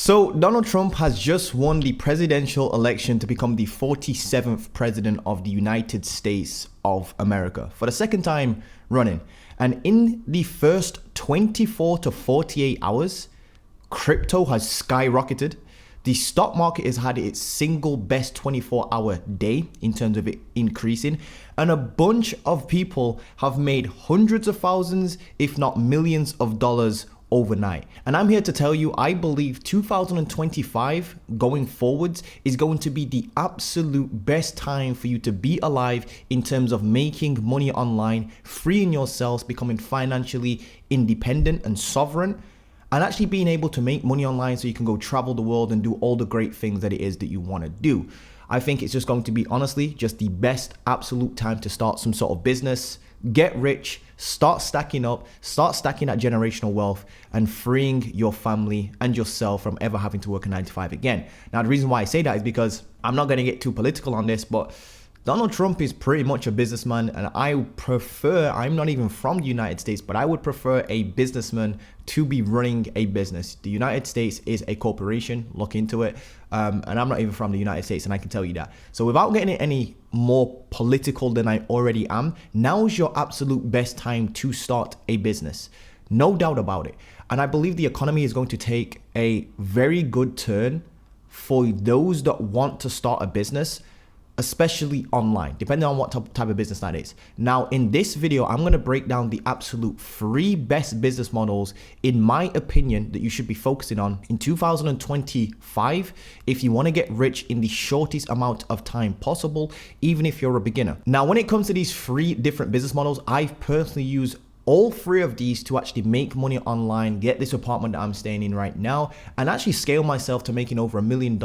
So Donald Trump has just won the presidential election to become the 47th president of the United States of America for the second time running. And in the first 24 to 48 hours, crypto has skyrocketed. The stock market has had its single best 24-hour day in terms of it increasing. And a bunch of people have made hundreds of thousands, if not millions of dollars overnight. And I'm here to tell you, I believe 2025 going forwards is going to be the absolute best time for you to be alive in terms of making money online, freeing yourselves, becoming financially independent and sovereign, and actually being able to make money online so you can go travel the world and do all the great things that it is that you want to do. I think it's just going to be, honestly, just the best absolute time to start some sort of business, get rich, start stacking up, start stacking that generational wealth and freeing your family and yourself from ever having to work a 9 to 5 again. Now, the reason why I say that is because I'm not going to get too political on this, but Donald Trump is pretty much a businessman, and I'm not even from the United States, but I would prefer a businessman to be running a business. The United States is a corporation, look into it, and I'm not even from the United States, and I can tell you that. So without getting any more political than I already am, now's your absolute best time to start a business. No doubt about it. And I believe the economy is going to take a very good turn for those that want to start a business, especially online, depending on what type of business that is. Now, in this video, I'm going to break down the absolute 3 best business models, in my opinion, that you should be focusing on in 2025 if you want to get rich in the shortest amount of time possible, even if you're a beginner. Now, when it comes to these 3 different business models, I've personally used all 3 of these to actually make money online, get this apartment that I'm staying in right now, and actually scale myself to making over $1 million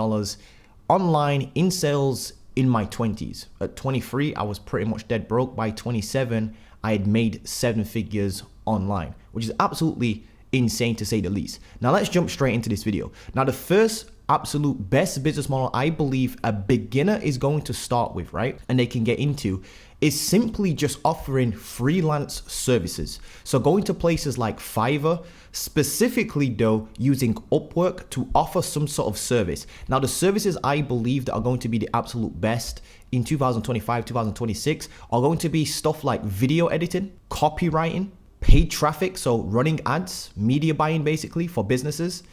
online in sales in my 20s. At 23, I was pretty much dead broke. By 27, I had made 7 figures online, which is absolutely insane to say the least. Now let's jump straight into this video. Now the first absolute best business model I believe a beginner is going to start with, right, and they can get into, is simply just offering freelance services. So going to places like Fiverr, specifically though using Upwork to offer some sort of service. Now the services I believe that are going to be the absolute best in 2025, 2026 are going to be stuff like video editing, copywriting, paid traffic, so running ads, media buying basically for businesses.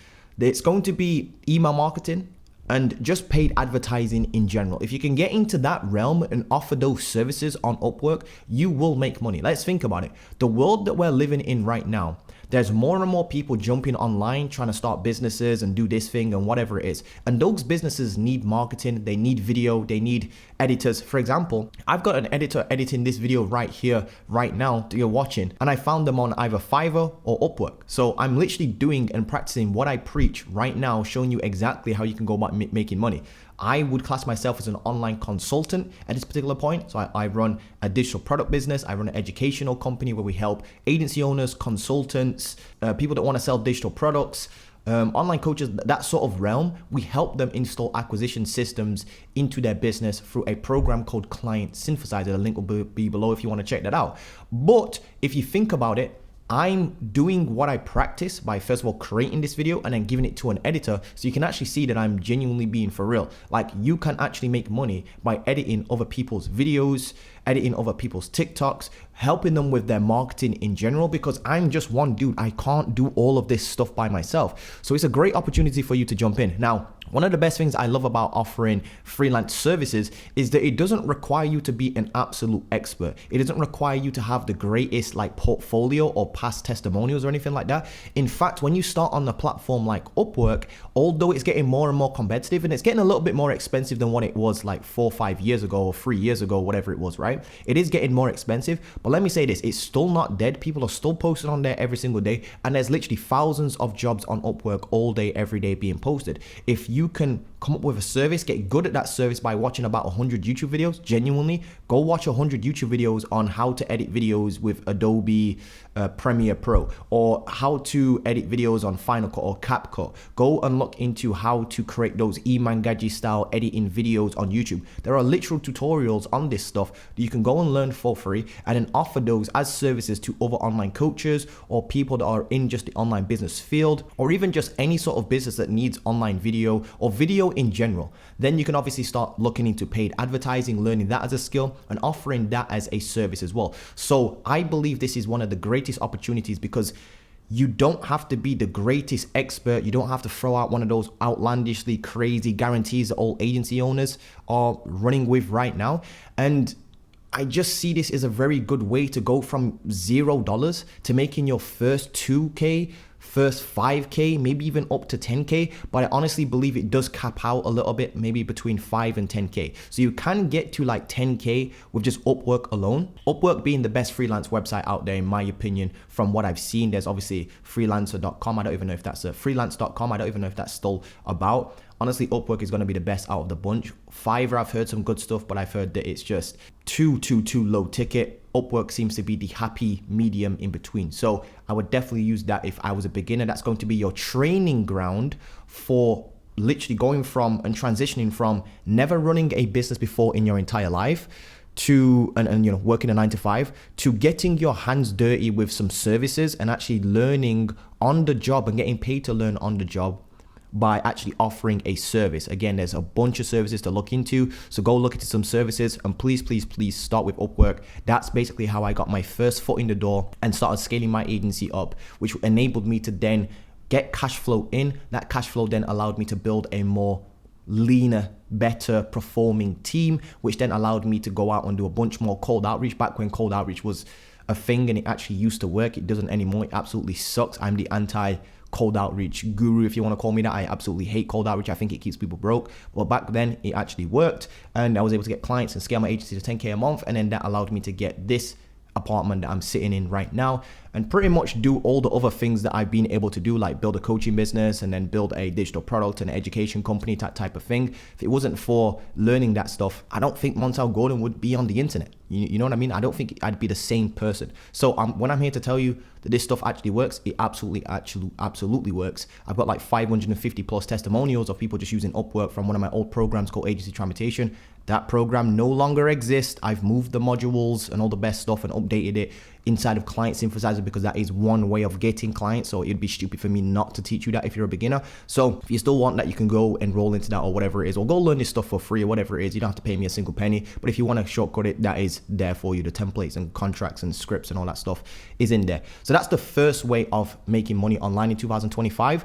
It's going to be email marketing and just paid advertising in general. If you can get into that realm and offer those services on Upwork, you will make money. Let's think about it. The world that we're living in right now, there's more and more people jumping online trying to start businesses and do this thing and whatever it is. And those businesses need marketing, they need video, they need editors. For example, I've got an editor editing this video right here, right now that you're watching, and I found them on either Fiverr or Upwork. So I'm literally doing and practicing what I preach right now, showing you exactly how you can go about making money. I would class myself as an online consultant at this particular point. So I run a digital product business. I run an educational company where we help agency owners, consultants, people that want to sell digital products, online coaches, that sort of realm. We help them install acquisition systems into their business through a program called Client Synthesizer. The link will be below if you want to check that out. But if you think about it, I'm doing what I practice by first of all creating this video and then giving it to an editor so you can actually see that I'm genuinely being for real. Like, you can actually make money by editing other people's videos, editing other people's TikToks, helping them with their marketing in general, because I'm just one dude. I can't do all of this stuff by myself. So it's a great opportunity for you to jump in. Now, one of the best things I love about offering freelance services is that it doesn't require you to be an absolute expert. It doesn't require you to have the greatest like portfolio or past testimonials or anything like that. In fact, when you start on a platform like Upwork, although it's getting more and more competitive and it's getting a little bit more expensive than what it was like 4 or 5 years ago or 3 years ago, whatever it was, right? It is getting more expensive, but let me say this, it's still not dead. People are still posting on there every single day, and there's literally thousands of jobs on Upwork all day, every day being posted. If you can come up with a service, get good at that service by watching about 100 YouTube videos. Genuinely, go watch 100 YouTube videos on how to edit videos with Adobe Premiere Pro, or how to edit videos on Final Cut or CapCut. Go and look into how to create those Imangaji style editing videos on YouTube. There are literal tutorials on this stuff that you can go and learn for free, and then offer those as services to other online coaches or people that are in just the online business field, or even just any sort of business that needs online video or video in general. Then you can obviously start looking into paid advertising, learning that as a skill, and offering that as a service as well. So I believe this is one of the greatest opportunities, because you don't have to be the greatest expert. You don't have to throw out one of those outlandishly crazy guarantees that all agency owners are running with right now. And I just see this as a very good way to go from $0 to making your first 2K, first 5K, maybe even up to 10K. But I honestly believe it does cap out a little bit, maybe between 5 and 10K. So you can get to like 10K with just Upwork alone. Upwork being the best freelance website out there, in my opinion, from what I've seen. There's obviously freelancer.com. I don't even know if that's freelance.com. I don't even know if that's still about. Honestly, Upwork is going to be the best out of the bunch. Fiverr, I've heard some good stuff, but I've heard that it's just too low ticket. Upwork seems to be the happy medium in between. So I would definitely use that if I was a beginner. That's going to be your training ground for literally going from and transitioning from never running a business before in your entire life to and you know, working a 9 to 5, to getting your hands dirty with some services and actually learning on the job and getting paid to learn on the job by actually offering a service. Again, there's a bunch of services to look into, so go look into some services, and please start with Upwork. That's basically how I got my first foot in the door and started scaling my agency up, which enabled me to then get cash flow in. That cash flow then allowed me to build a more leaner, better performing team, which then allowed me to go out and do a bunch more cold outreach. Back when cold outreach was a thing and it actually used to work, it doesn't anymore. It absolutely sucks. I'm the anti cold outreach guru, if you want to call me that. I absolutely hate cold outreach. I think it keeps people broke. But back then it actually worked, and I was able to get clients and scale my agency to 10K a month, and then that allowed me to get this apartment that I'm sitting in right now, and pretty much do all the other things that I've been able to do, like build a coaching business and then build a digital product and an education company, that type of thing. If it wasn't for learning that stuff, I don't think Montel Gordon would be on the internet. You know what I mean? I don't think I'd be the same person. So when I'm here to tell you that this stuff actually works, it absolutely works. I've got like 550 plus testimonials of people just using Upwork from one of my old programs called Agency Transmutation. That program no longer exists. I've moved the modules and all the best stuff and updated it inside of Client Synthesizer, because that is one way of getting clients. So it'd be stupid for me not to teach you that if you're a beginner. So if you still want that, you can go enroll into that or whatever it is, or go learn this stuff for free or whatever it is. You don't have to pay me a single penny. But if you want to shortcut it, that is there for you. The templates and contracts and scripts and all that stuff is in there. So that's the first way of making money online in 2025.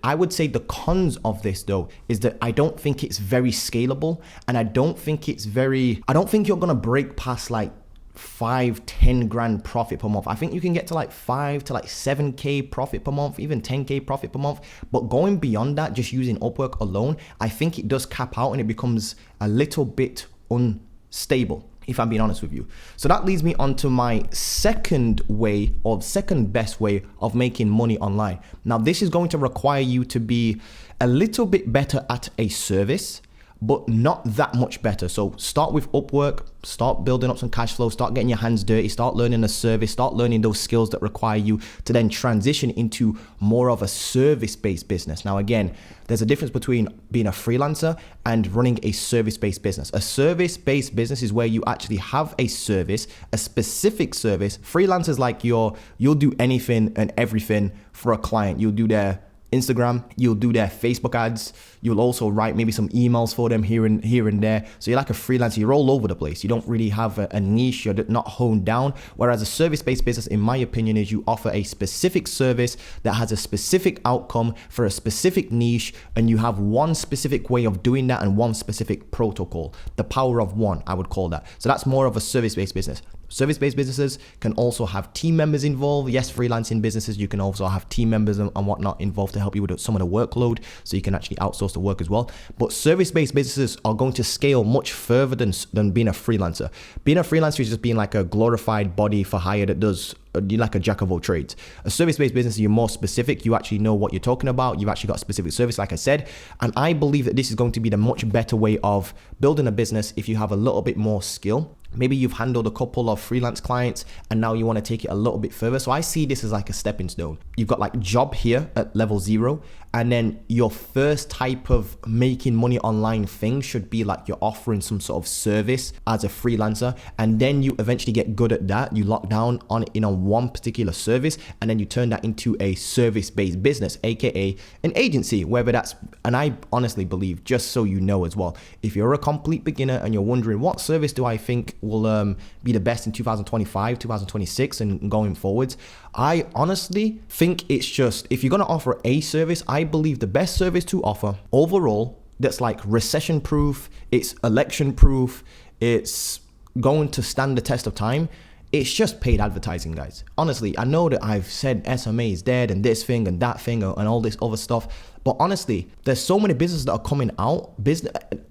I would say the cons of this though is that I don't think it's very scalable, and I don't think you're gonna break past like 5-10 grand profit per month. I think you can get to like 5 to like 7K profit per month, even 10K profit per month. But going beyond that, just using Upwork alone, I think it does cap out and it becomes a little bit unstable, if I'm being honest with you. So that leads me on to my second way, or second best way of making money online. Now, this is going to require you to be a little bit better at a service, but not that much better. So start with Upwork, start building up some cash flow, start getting your hands dirty, start learning a service, start learning those skills that require you to then transition into more of a service-based business. Now, again, there's a difference between being a freelancer and running a service-based business. A service-based business is where you actually have a service, a specific service. Freelancers, like you'll do anything and everything for a client. You'll do their Instagram, you'll do their Facebook ads, you'll also write maybe some emails for them here and there. So you're like a freelancer, you're all over the place. You don't really have a niche, you're not honed down. Whereas a service-based business, in my opinion, is you offer a specific service that has a specific outcome for a specific niche, and you have one specific way of doing that and one specific protocol. The power of one, I would call that. So that's more of a service-based business. Service-based businesses can also have team members involved. Yes, freelancing businesses, you can also have team members and whatnot involved to help you with some of the workload, so you can actually outsource the work as well. But service-based businesses are going to scale much further than being a freelancer. Being a freelancer is just being like a glorified body for hire that does, you're like a jack of all trades. A service-based business, you're more specific. You actually know what you're talking about. You've actually got a specific service, like I said. And I believe that this is going to be the much better way of building a business if you have a little bit more skill. Maybe you've handled a couple of freelance clients and now you want to take it a little bit further. So I see this as like a stepping stone. You've got like job here at level 0. And then your first type of making money online thing should be like you're offering some sort of service as a freelancer. And then you eventually get good at that. You lock down on it in a one particular service. And then you turn that into a service-based business, AKA an agency, whether that's, and I honestly believe, just so you know as well, if you're a complete beginner and you're wondering what service do I think will be the best in 2025, 2026 and going forwards, I honestly think it's just, if you're going to offer a service, I believe the best service to offer overall that's like recession proof, it's election proof, it's going to stand the test of time, it's just paid advertising, guys. Honestly, I know that I've said SMA is dead and this thing and that thing and all this other stuff, but honestly, there's so many businesses that are coming out.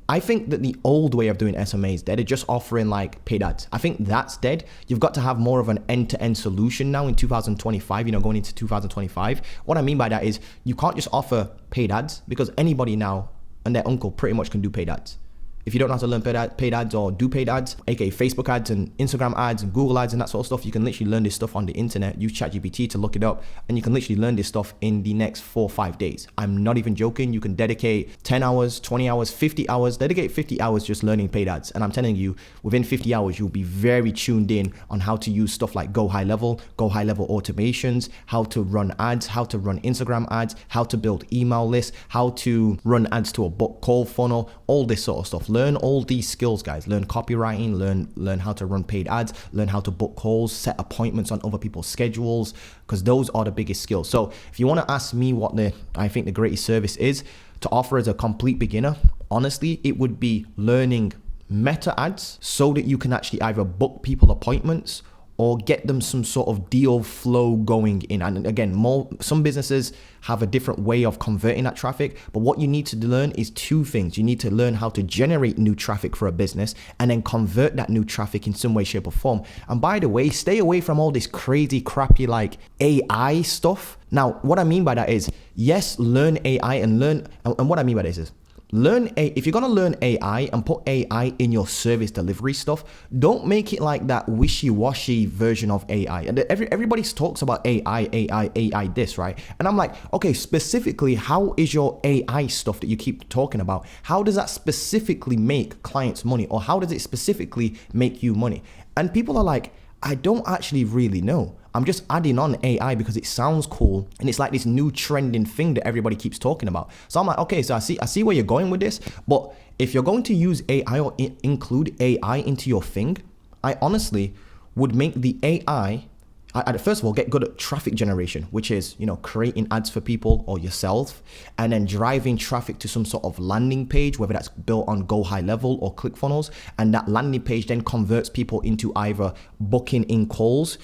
I think that the old way of doing SMA is dead. It's just offering like paid ads. I think that's dead. You've got to have more of an end-to-end solution now in 2025, going into 2025. What I mean by that is you can't just offer paid ads, because anybody now and their uncle pretty much can do paid ads. If you don't know how to learn paid ads or do paid ads, aka Facebook ads and Instagram ads and Google ads and that sort of stuff, you can literally learn this stuff on the internet. Use ChatGPT to look it up, and you can literally learn this stuff in the next 4 or 5 days. I'm not even joking. You can dedicate 10 hours, 20 hours, 50 hours, dedicate 50 hours just learning paid ads. And I'm telling you, within 50 hours, you'll be very tuned in on how to use stuff like go high level automations, how to run ads, how to run Instagram ads, how to build email lists, how to run ads to a book call funnel, all this sort of stuff. Learn all these skills, guys. Learn copywriting, learn how to run paid ads, learn how to book calls, set appointments on other people's schedules, because those are the biggest skills. So if you want to ask me what I think the greatest service is to offer as a complete beginner, honestly, it would be learning meta ads so that you can actually either book people appointments or get them some sort of deal flow going in. And again, some businesses have a different way of converting that traffic, but what you need to learn is 2 things. You need to learn how to generate new traffic for a business and then convert that new traffic in some way, shape or form. And by the way, stay away from all this crazy, crappy like AI stuff. Now, what I mean by that is, yes, learn AI and what I mean by this is, if you're going to learn AI and put AI in your service delivery stuff, don't make it like that wishy-washy version of AI. And everybody talks about AI this, right? And I'm like, okay, specifically, how is your AI stuff that you keep talking about? How does that specifically make clients money? Or how does it specifically make you money? And people are like, I don't actually really know. I'm just adding on AI because it sounds cool and it's like this new trending thing that everybody keeps talking about. So I'm like, okay, so I see where you're going with this, but if you're going to use AI or include AI into your thing, I honestly would make the AI, I'd first of all get good at traffic generation, which is, creating ads for people or yourself, and then driving traffic to some sort of landing page, whether that's built on Go High Level or ClickFunnels, and that landing page then converts people into either booking in calls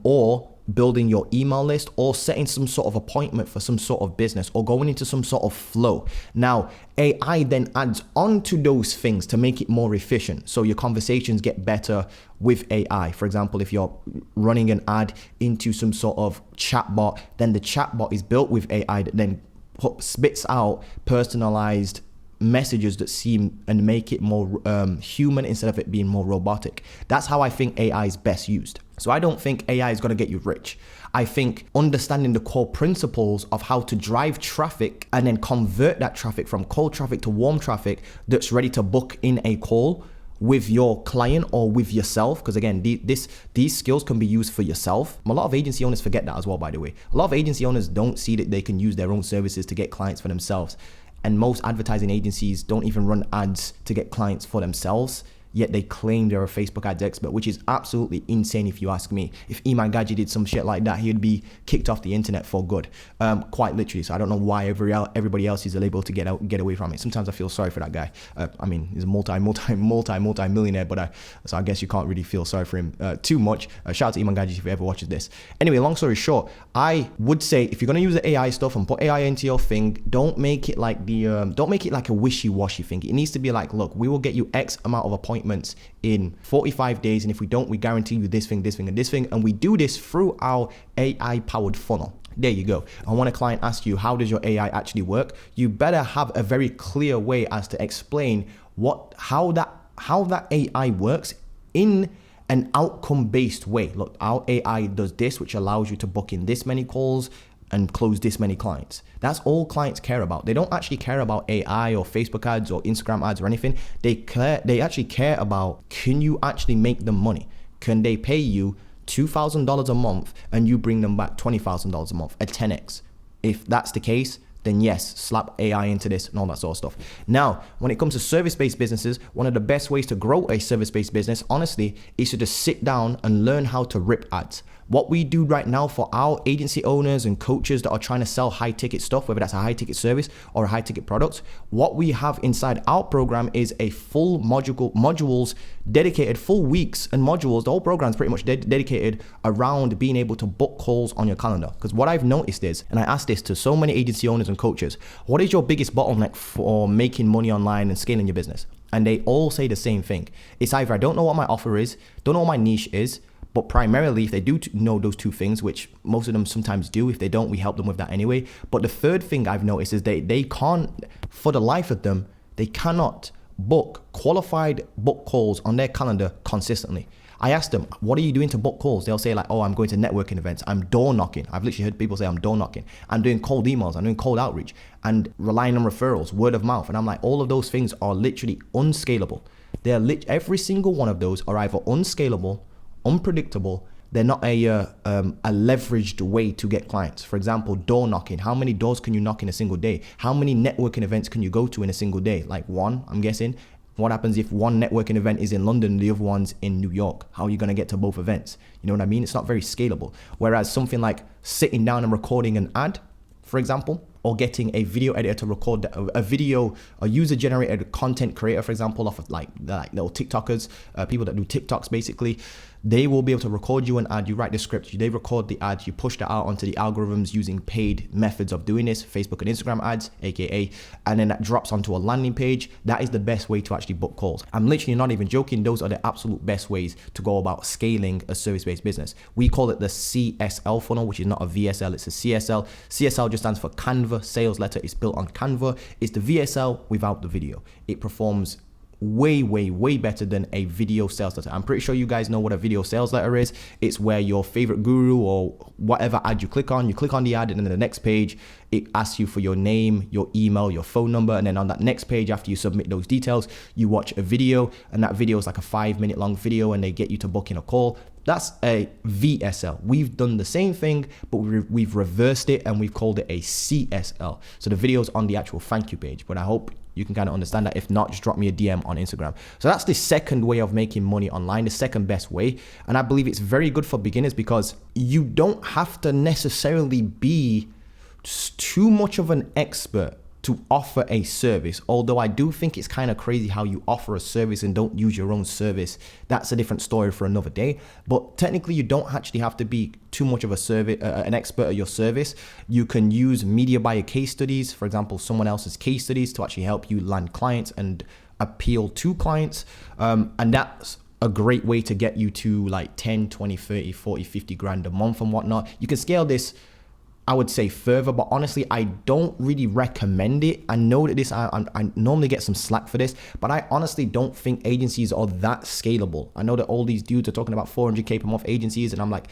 or building your email list or setting some sort of appointment for some sort of business or going into some sort of flow. Now, AI then adds on to those things to make it more efficient. So your conversations get better with AI. For example, if you're running an ad into some sort of chatbot, then the chatbot is built with AI that then spits out personalized messages that seem and make it more human instead of it being more robotic. That's how I think AI is best used. So I don't think AI is going to get you rich. I think understanding the core principles of how to drive traffic and then convert that traffic from cold traffic to warm traffic that's ready to book in a call with your client or with yourself, because again, these skills can be used for yourself. A lot of agency owners forget that as well, by the way. A lot of agency owners don't see that they can use their own services to get clients for themselves. And most advertising agencies don't even run ads to get clients for themselves. yet they claim they're a Facebook ads expert, which is absolutely insane if you ask me. If Iman Gaji did some shit like that, he'd be kicked off the internet for good, quite literally. So I don't know why everybody else is able to get away from it. Sometimes I feel sorry for that guy. I mean, he's a multi-millionaire, but so I guess you can't really feel sorry for him too much. Shout out to Iman Gaji if he ever watches this. Anyway, long story short, I would say if you're gonna use the AI stuff and put AI into your thing, don't make it like a wishy-washy thing. It needs to be like, look, we will get you X amount of appointments in 45 days, and if we don't, we guarantee you this thing, and this thing, and we do this through our AI-powered funnel. There you go. And when a client asks you, how does your AI actually work? You better have a very clear way as to explain how that AI works in an outcome-based way. Look, our AI does this, which allows you to book in this many calls and close this many clients. That's all clients care about. They don't actually care about AI or Facebook ads or Instagram ads or anything. They actually care about, can you actually make them money? Can they pay you $2,000 a month and you bring them back $20,000 a month, a 10x? If that's the case, then yes, slap AI into this and all that sort of stuff. Now, when it comes to service-based businesses, one of the best ways to grow a service-based business, honestly, is to just sit down and learn how to rip ads. What we do right now for our agency owners and coaches that are trying to sell high-ticket stuff, whether that's a high-ticket service or a high-ticket product, what we have inside our program is a full modules dedicated, full weeks and modules. The whole program is pretty much dedicated around being able to book calls on your calendar. Because what I've noticed is, and I asked this to so many agency owners and coaches, what is your biggest bottleneck for making money online and scaling your business? And they all say the same thing. It's either I don't know what my offer is, don't know what my niche is, but primarily, if they do know those two things, which most of them sometimes do, if they don't, we help them with that anyway. But the third thing I've noticed is they can't, for the life of them, they cannot book qualified book calls on their calendar consistently. I asked them, what are you doing to book calls? They'll say like, oh, I'm going to networking events. I'm door knocking. I've literally heard people say I'm door knocking. I'm doing cold emails. I'm doing cold outreach and relying on referrals, word of mouth. And I'm like, all of those things are literally unscalable. Every single one of those are either unscalable, unpredictable. They're not a leveraged way to get clients. For example, door knocking. How many doors can you knock in a single day? How many networking events can you go to in a single day? Like one, I'm guessing. What happens if one networking event is in London and the other one's in New York? How are you going to get to both events? You know what I mean? It's not very scalable. Whereas something like sitting down and recording an ad, for example, or getting a video editor to record a user-generated content creator, for example, off of like little TikTokers, people that do TikToks basically, they will be able to record you an ad. You write the script, they record the ad, you push that out onto the algorithms using paid methods of doing this, Facebook and Instagram ads, aka, and then that drops onto a landing page. That is the best way to actually book calls. I'm literally not even joking. Those are the absolute best ways to go about scaling a service-based business. We call it the CSL funnel, which is not a VSL, it's a CSL. CSL just stands for Canva Sales Letter. It's built on Canva. It's the VSL without the video. It performs way better than a video sales letter. I'm pretty sure you guys know what a video sales letter is. It's where your favorite guru or whatever ad you click on the ad, and then the next page it asks you for your name, your email, your phone number, and then on that next page after you submit those details, you watch a video, and that video is like a 5-minute long video, and they get you to book in a call. That's a VSL. We've done the same thing, but we've reversed it and we've called it a CSL. So the video's on the actual thank you page, but I hope you can kind of understand that. If not, just drop me a DM on Instagram. So that's the second way of making money online, the second best way. And I believe it's very good for beginners because you don't have to necessarily be too much of an expert to offer a service. Although I do think it's kind of crazy how you offer a service and don't use your own service. That's a different story for another day. But technically, you don't actually have to be too much of an expert at your service. You can use media buyer case studies, for example, someone else's case studies to actually help you land clients and appeal to clients. And that's a great way to get you to like 10, 20, 30, 40, 50 grand a month and whatnot. You can scale this, I would say, further, but honestly, I don't really recommend it. I know that I normally get some slack for this, but I honestly don't think agencies are that scalable. I know that all these dudes are talking about 400K per month agencies, and I'm like,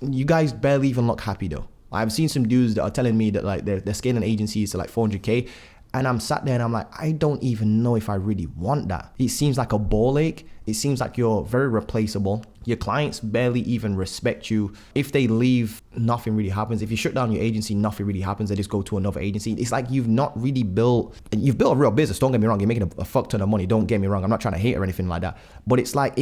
you guys barely even look happy though. I've seen some dudes that are telling me that like they're scaling agencies to like 400K, and I'm sat there and I'm like, I don't even know if I really want that. It seems like a ball ache. It seems like you're very replaceable. Your clients barely even respect you. If they leave, nothing really happens. If you shut down your agency, nothing really happens. They just go to another agency. It's like you've built a real business. Don't get me wrong. You're making a fuck ton of money. Don't get me wrong. I'm not trying to hate or anything like that. But it's like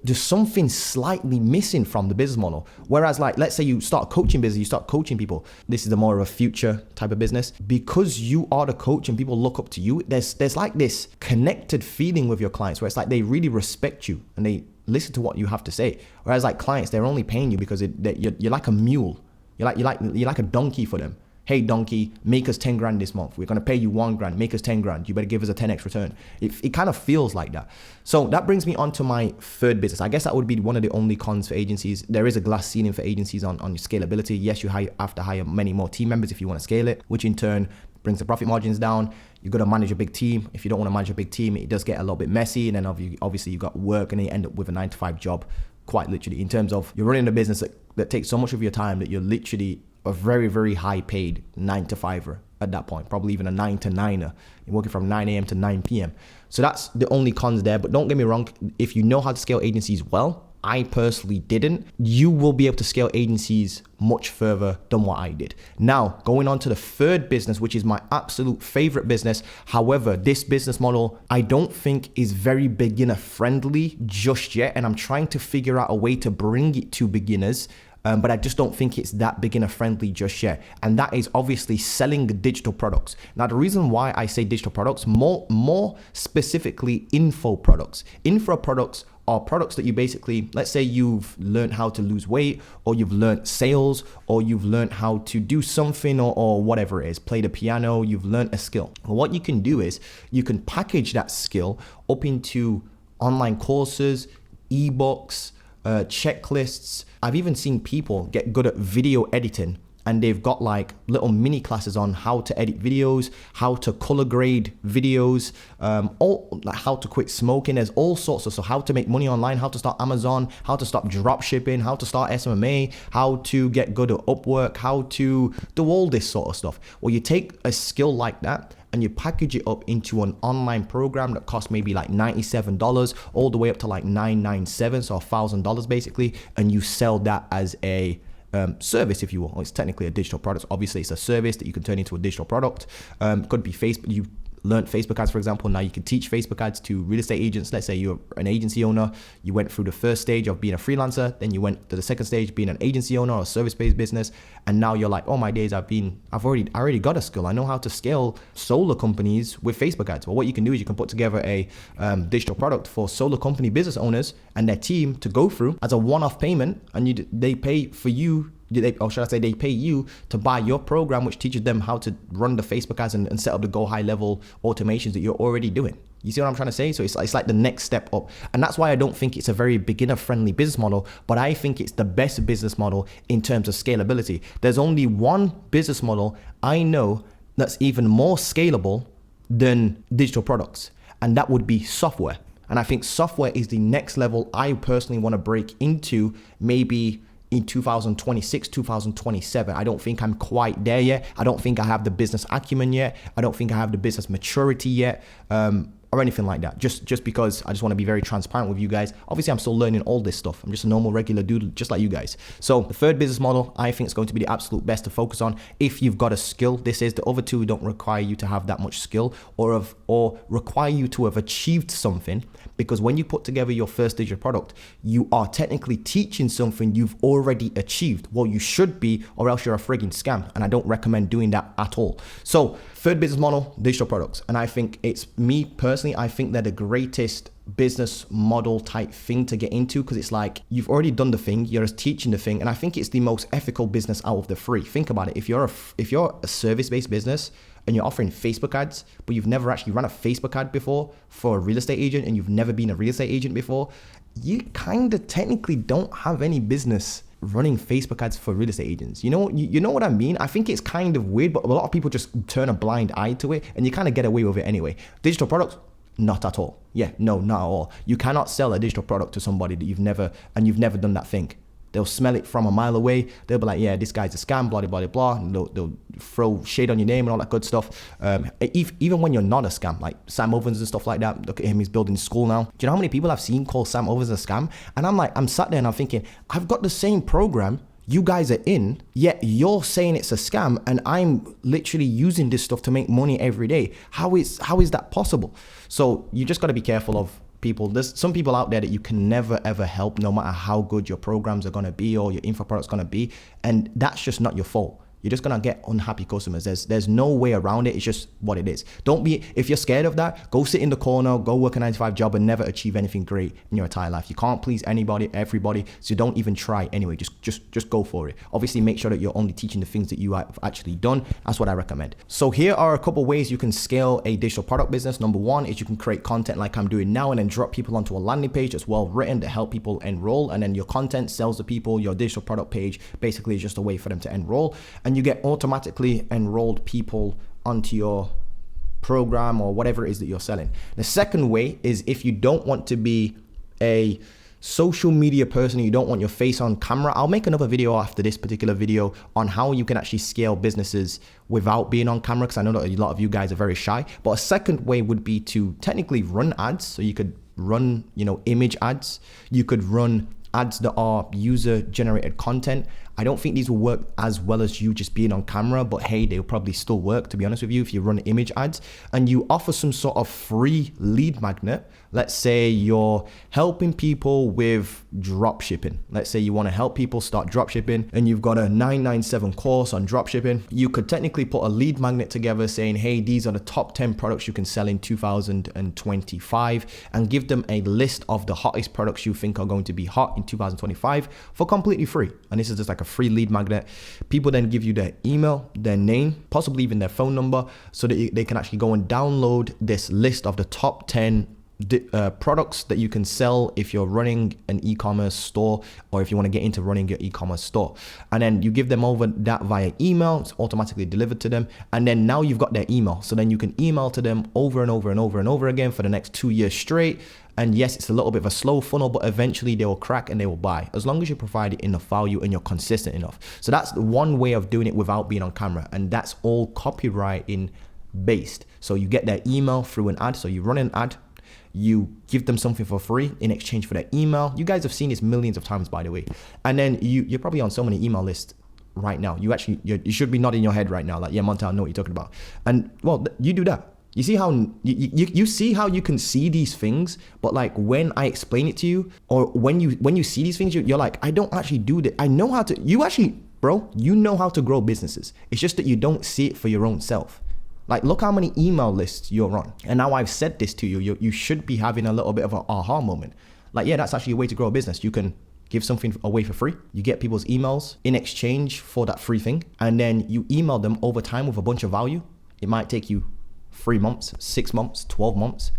there's something slightly missing from the business model. Whereas like, let's say you start a coaching business, you start coaching people. This is the more of a future type of business. Because you are the coach and people look up to you, there's like this connected feeling with your clients where it's like they really respect you and they listen to what you have to say. Whereas like clients, they're only paying you because you're like a mule. You're like a donkey for them. Hey donkey, make us 10 grand this month. We're gonna pay you 1 grand, make us 10 grand. You better give us a 10x return. It kind of feels like that. So that brings me on to my third business. I guess that would be one of the only cons for agencies. There is a glass ceiling for agencies on your scalability. Yes, you have to hire many more team members if you want to scale it, which in turn brings the profit margins down. You've got to manage a big team. If you don't want to manage a big team, it does get a little bit messy. And then obviously you've got work and then you end up with a 9-to-5 job, quite literally, in terms of you're running a business that takes so much of your time that you're literally a very, very high paid 9-to-5er at that point, probably even a 9-to-9er. You're working from 9 a.m. to 9 p.m. So that's the only cons there. But don't get me wrong, if you know how to scale agencies well, I personally didn't, you will be able to scale agencies much further than what I did. Now, going on to the third business, which is my absolute favorite business. However, this business model, I don't think is very beginner friendly just yet. And I'm trying to figure out a way to bring it to beginners. But I just don't think it's that beginner friendly just yet. And that is obviously selling digital products. Now, the reason why I say digital products, more specifically info products. Info products are products that you basically, let's say you've learned how to lose weight, or you've learned sales, or you've learned how to do something, or whatever it is, play the piano, you've learned a skill. Well, what you can do is you can package that skill up into online courses, ebooks, checklists. I've even seen people get good at video editing, and they've got like little mini classes on how to edit videos, how to color grade videos, like how to quit smoking. There's all sorts of stuff, how to make money online, how to start Amazon, how to stop drop shipping, how to start SMMA, how to get good at Upwork, how to do all this sort of stuff. Well, you take a skill like that and you package it up into an online program that costs maybe like $97 all the way up to like $997, so $1,000 basically, and you sell that as a service, if you will. Well, it's technically a digital product. Obviously, it's a service that you can turn into a digital product. Could be Facebook. You learned Facebook ads, for example. Now you can teach Facebook ads to real estate agents. Let's say you're an agency owner. You went through the first stage of being a freelancer. Then you went to the second stage, being an agency owner or a service-based business. And now you're like, oh my days, I already got a skill. I know how to scale solar companies with Facebook ads. Well, what you can do is you can put together a digital product for solar company business owners and their team to go through as a one-off payment, and they pay for you. Or should I say they pay you to buy your program, which teaches them how to run the Facebook ads and set up the go high level automations that you're already doing. You see what I'm trying to say? So it's like the next step up. And that's why I don't think it's a very beginner friendly business model, but I think it's the best business model in terms of scalability. There's only one business model I know that's even more scalable than digital products, and that would be software. And I think software is the next level I personally want to break into, maybe in 2026, 2027. I don't think I'm quite there yet. I don't think I have the business acumen yet. I don't think I have the business maturity yet, or anything like that. Just because I just want to be very transparent with you guys. Obviously, I'm still learning all this stuff. I'm just a normal, regular dude, just like you guys. So the third business model, I think, is going to be the absolute best to focus on if you've got a skill. This is. The other two don't require you to have that much skill or require you to have achieved something, because when you put together your first digital product, you are technically teaching something you've already achieved. Well, you should be, or else you're a frigging scam. And I don't recommend doing that at all. So third business model, digital products. And I think it's me personally, I think they're the greatest business model type thing to get into, because it's like you've already done the thing, you're just teaching the thing, and I think it's the most ethical business out of the three. Think about it. If you're a service-based business and you're offering Facebook ads, but you've never actually run a Facebook ad before for a real estate agent, and you've never been a real estate agent before, you kind of technically don't have any business running Facebook ads for real estate agents. You know what I mean? I think it's kind of weird, but a lot of people just turn a blind eye to it, and you kind of get away with it anyway. Digital products, not at all. Yeah, no, not at all. You cannot sell a digital product to somebody that you've never done that thing. They'll smell it from a mile away. They'll be like, yeah, this guy's a scam, blah, blah, blah, blah. And they'll throw shade on your name and all that good stuff. Even when you're not a scam, like Sam Ovens and stuff like that. Look at him, he's building school now. Do you know how many people I've seen call Sam Ovens a scam? And I'm sat there and I'm thinking, I've got the same program you guys are in, yet you're saying it's a scam and I'm literally using this stuff to make money every day. How is that possible? So you just got to be careful of people. There's some people out there that you can never ever help, no matter how good your programs are going to be or your info product's going to be. And that's just not your fault. You're just gonna get unhappy customers. There's no way around it. It's just what it is. If you're scared of that, go sit in the corner, go work a 9-to-5 job and never achieve anything great in your entire life. You can't please anybody, everybody, so don't even try anyway. Just go for it. Obviously, make sure that you're only teaching the things that you have actually done. That's what I recommend. So here are a couple ways you can scale a digital product business. Number one is you can create content like I'm doing now and then drop people onto a landing page that's well written to help people enroll, and then your content sells the people. Your digital product page basically is just a way for them to enroll, and you get automatically enrolled people onto your program or whatever it is that you're selling. The second way is if you don't want to be a social media person, you don't want your face on camera. I'll make another video after this particular video on how you can actually scale businesses without being on camera, because I know that a lot of you guys are very shy. But a second way would be to technically run ads. So you could run, image ads. You could run ads that are user generated content. I don't think these will work as well as you just being on camera, but hey, they'll probably still work, to be honest with you, if you run image ads and you offer some sort of free lead magnet. Let's say you're helping people with drop shipping. Let's say you want to help people start drop shipping and you've got a 997 course on drop shipping. You could technically put a lead magnet together saying, hey, these are the top 10 products you can sell in 2025, and give them a list of the hottest products you think are going to be hot in 2025 for completely free. And this is just like a free lead magnet. People then give you their email, their name, possibly even their phone number, so that they can actually go and download this list of the top 10 products that you can sell if you're running an e-commerce store, or if you want to get into running your e-commerce store. And then you give them over that via email. It's automatically delivered to them. And then now you've got their email. So then you can email to them over and over and over and over again for the next 2 years straight. And yes, it's a little bit of a slow funnel, but eventually they will crack and they will buy, as long as you provide enough value and you're consistent enough. So that's one way of doing it without being on camera. And that's all copywriting based. So you get their email through an ad. So you run an ad, you give them something for free in exchange for their email. You guys have seen this millions of times, by the way. And then you're probably on so many email lists right now. You should be nodding your head right now, like, yeah, Monta, I know what you're talking about. And well, you do that. You see how you see how you can see these things, but like when I explain it to you, or when you see these things, you're like, I don't actually do that. I know how to. You know how to grow businesses. It's just that you don't see it for your own self. Like, look how many email lists you're on. And now I've said this to you, you should be having a little bit of an aha moment. Like, yeah, that's actually a way to grow a business. You can give something away for free. You get people's emails in exchange for that free thing. And then you email them over time with a bunch of value. It might take you 3 months, 6 months, 12 months.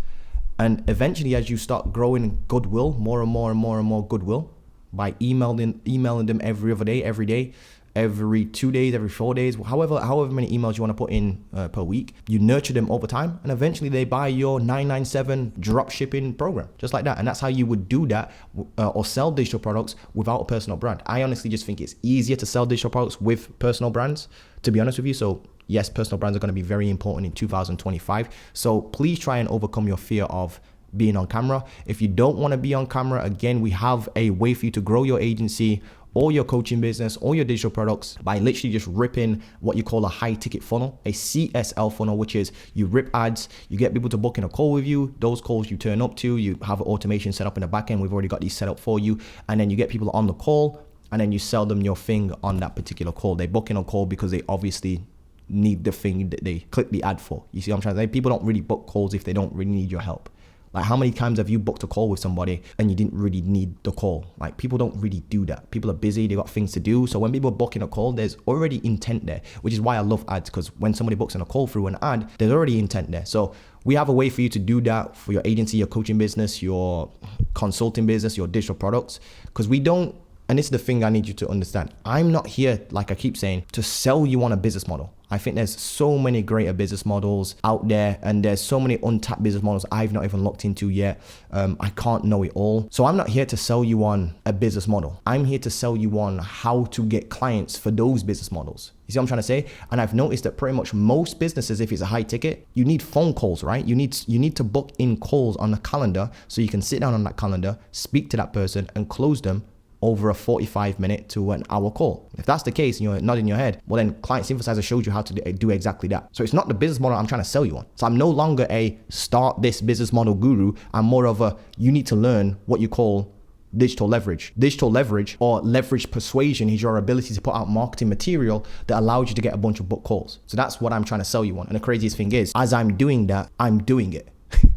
And eventually, as you start growing goodwill, more and more and more and more goodwill, by emailing them every other day, every day, every 2 days, every 4 days, however many emails you want to put in per week, you nurture them over time, and eventually they buy your 997 drop shipping program, just like that. And that's how you would do that, or sell digital products without a personal brand. I honestly just think it's easier to sell digital products with personal brands, to be honest with you. So yes, personal brands are going to be very important in 2025. So please try and overcome your fear of being on camera. If you don't want to be on camera, again, we have a way for you to grow your agency or your coaching business or your digital products by literally just ripping what you call a high ticket funnel, a CSL funnel, which is you rip ads, you get people to book in a call with you. Those calls you turn up to, you have automation set up in the back end. We've already got these set up for you. And then you get people on the call, and then you sell them your thing on that particular call. They book in a call because they obviously need the thing that they click the ad for. You see what I'm trying to say? People don't really book calls if they don't really need your help. Like, how many times have you booked a call with somebody and you didn't really need the call? Like, people don't really do that. People are busy, they got things to do. So when people are booking a call, there's already intent there, which is why I love ads, because when somebody books in a call through an ad, there's already intent there. So we have a way for you to do that for your agency, your coaching business, your consulting business, your digital products, because we don't And this is the thing I need you to understand. I'm not here, like I keep saying, to sell you on a business model. I think there's so many greater business models out there, and there's so many untapped business models I've not even looked into yet. I can't know it all. So I'm not here to sell you on a business model. I'm here to sell you on how to get clients for those business models. You see what I'm trying to say? And I've noticed that pretty much most businesses, if it's a high ticket, you need phone calls, right? You need to book in calls on the calendar so you can sit down on that calendar, speak to that person and close them over a 45-minute to an hour call. If that's the case and you're nodding your head, well then Client Synthesizer showed you how to do exactly that. So it's not the business model I'm trying to sell you on. So I'm no longer a start this business model guru. I'm more of a, you need to learn what you call digital leverage. Digital leverage or leverage persuasion is your ability to put out marketing material that allows you to get a bunch of book calls. So that's what I'm trying to sell you on. And the craziest thing is, as I'm doing that, I'm doing it.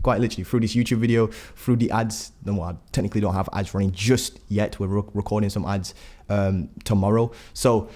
Quite literally through this YouTube video, through the ads. No, I technically don't have ads running just yet. We're recording some ads tomorrow. So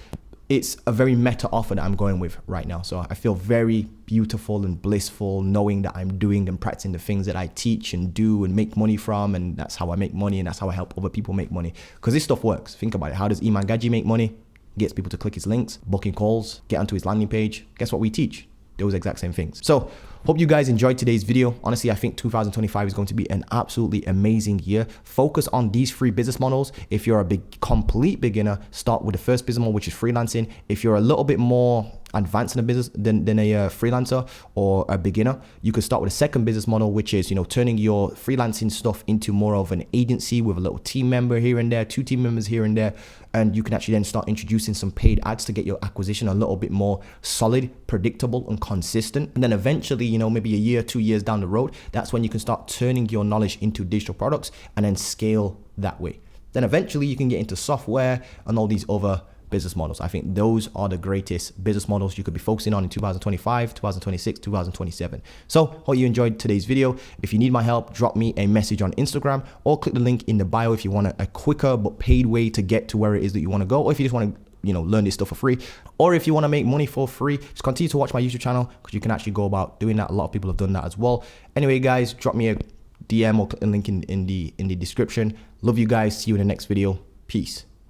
it's a very meta offer that I'm going with right now. So I feel very beautiful and blissful knowing that I'm doing and practicing the things that I teach and do and make money from. And that's how I make money, and that's how I help other people make money. Because this stuff works. Think about it. How does Iman Gaji make money? He gets people to click his links, booking calls, get onto his landing page. Guess what we teach? Those exact same things. So hope you guys enjoyed today's video. Honestly, I think 2025 is going to be an absolutely amazing year. Focus on these 3 business models. If you're a complete beginner, start with the first business model, which is freelancing. If you're a little bit more advanced in a business than a freelancer or a beginner, you could start with a second business model, which is, turning your freelancing stuff into more of an agency with a little team member here and there, 2 team members here and there. And you can actually then start introducing some paid ads to get your acquisition a little bit more solid, predictable, and consistent. And then eventually, maybe a year, 2 years down the road, that's when you can start turning your knowledge into digital products and then scale that way. Then eventually you can get into software and all these other business models. I think those are the greatest business models you could be focusing on in 2025, 2026, 2027. So hope you enjoyed today's video. If you need my help, drop me a message on Instagram or click the link in the bio if you want a quicker but paid way to get to where it is that you want to go, or if you just want to learn this stuff for free, or if you want to make money for free, just continue to watch my YouTube channel because you can actually go about doing that. A lot of people have done that as well. Anyway, guys, drop me a DM or click the link in the description. Love you guys. See you in the next video. Peace.